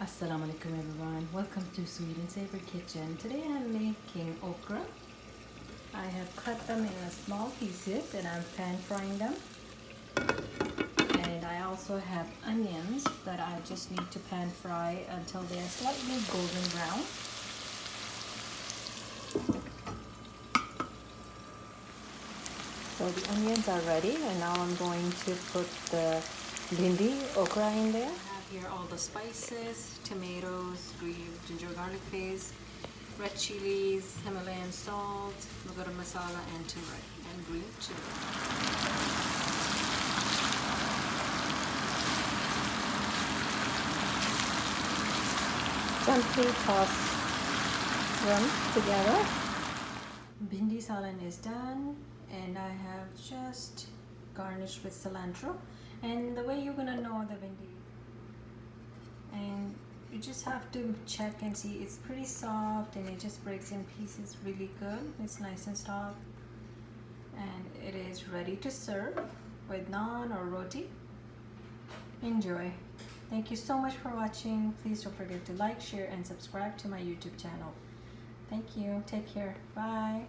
Assalamu alaikum everyone. Welcome to Sweet and Savory Kitchen. Today I'm making okra. I have cut them in small pieces and I'm pan frying them. And I also have onions that I just need to pan fry until they are slightly golden brown. So the onions are ready and now I'm going to put the bhindi okra in there. Here all the spices, tomatoes, green ginger garlic paste, red chilies, Himalayan salt, garam masala, and turmeric, and green chili. Gently toss them together. Bhindi salan is done, and I have just garnished with cilantro. And the way you're gonna know the bhindi, and you just have to check and see it's pretty soft and it just breaks in pieces really good. It's nice and soft and it is ready to serve with naan or roti. Enjoy. Thank you so much for watching. Please don't forget to like, share, and subscribe to my YouTube channel. Thank you. Take care. Bye.